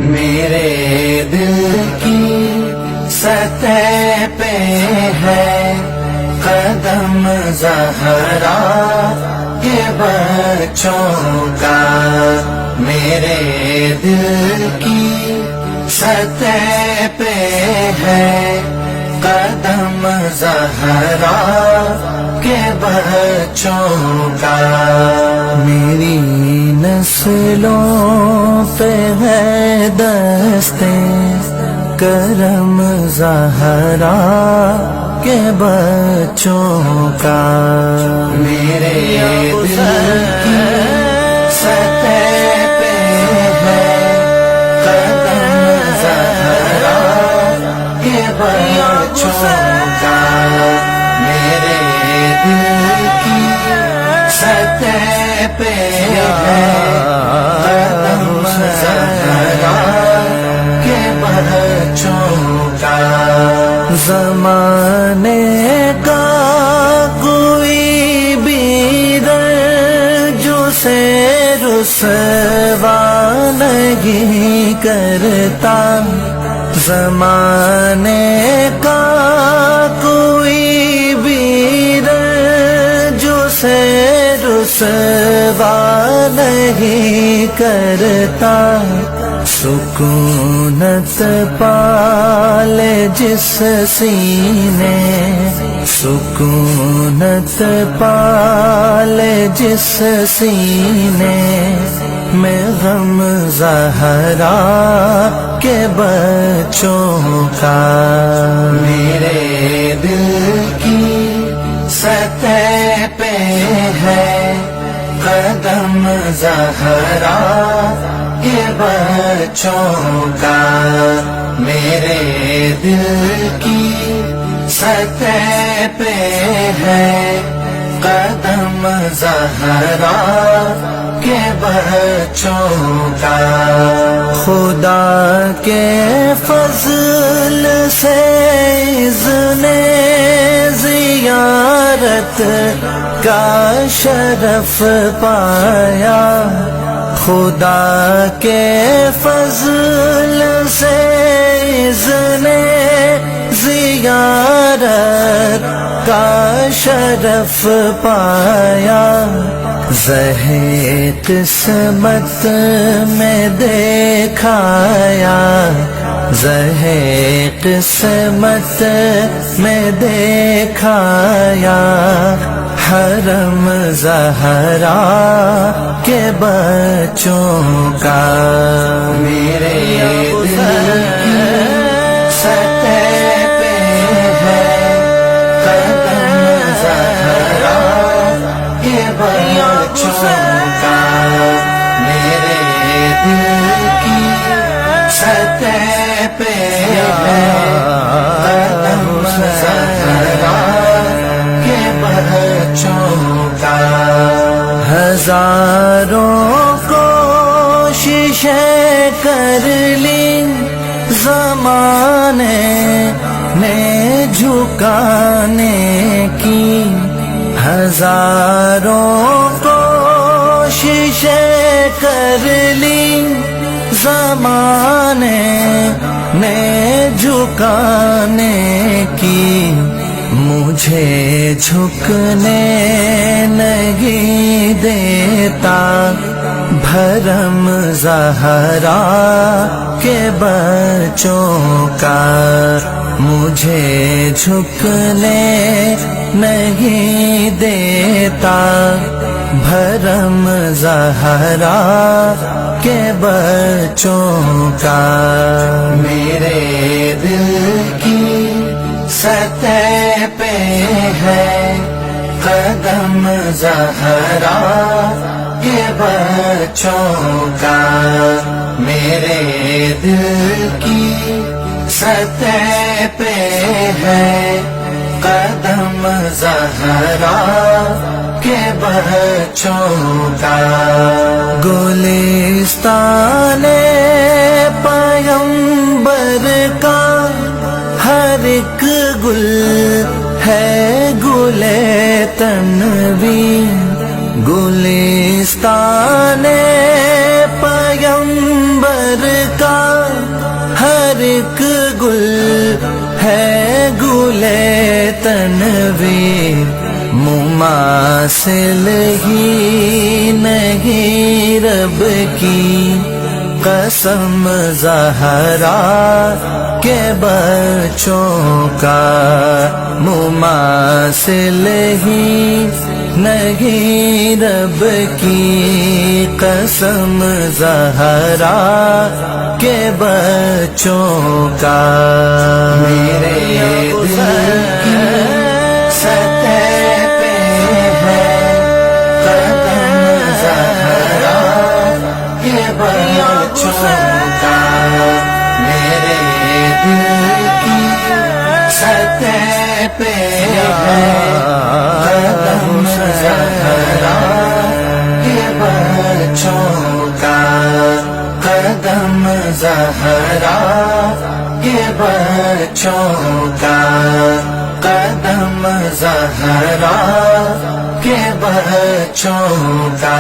میرے دل کی سطح پہ ہے قدم زہرا کے بچوں کا، میرے دل کی سطح پہ ہے قدم زہرا کے بچوں کا، میری نسلوں پہ ہے دستے کرم زہرا کے بچوں کا، میرے دل کی سطح پہ ہے قدم زہرا کے بچوں کا، میرے دل کی سطح پہ ہے قدم زہرا کے بچوں کا، زمانے کا کوئی بھی جو سے رسوا نہیں کرتا، زمانے کا کوئی بھی جو سے رسوا نہیں کرتا، سکونت پالے جس سینے، سکونت پالے جس سینے میں غم زہرا کے بچوں کا، میرے دل کی سطح پہ ہے قدم زہرا کے بچوں کا، میرے دل کی سطح پہ ہے قدم زہرا کے بچوں کا، خدا کے فضل سے اذن زیارت کا شرف پایا، خدا کے فضل سے اذن زیارت کا شرف پایا، زہے قسمت میں دیکھایا، زہے قسمت میں دیکھایا، حرم زہرا کے بچوں کا، میرے دل کی سطح پہ ہے قدم زہرا کے بچوں کا، میرے دل کی سطح پہ ہے قدم زہرا کے بچوں کا، ہزاروں کوششیں کر لی زمانے نے جھکانے کی، ہزاروں کوششیں کر لی زمانے نے جھکانے کی، مجھے جھکنے نہیں دیتا بھرم زہرا کے بچوں کا، مجھے جھکنے نہیں دیتا بھرم زہرا کے بچوں کا، میرے دل کی سطح پہ ہے قدم زہرا کے بچوں کا، میرے دل کی سطح پہ ہے قدم زہرا کے بچوں کا، گلستان پیغمبر کا ہر ایک گل ہے گل تنوی، گلستان پیغمبر کا ایک گل ہے گلے تنویر، مماثل ہی نہیں رب کی قسم زہرا کے بچوں کا، مماثل ہی نہیں رب کی قسم زہرا کے بچوں کا۔ میرے دل کی سطح پہ ہے قدم زہرا کے بچوں کا، میرے دل کی سطح پہ ہے قدم زہرا کے بچوں کا، قدم زہرا کے بچوں کا، قدم زہرا کے بچوں کا۔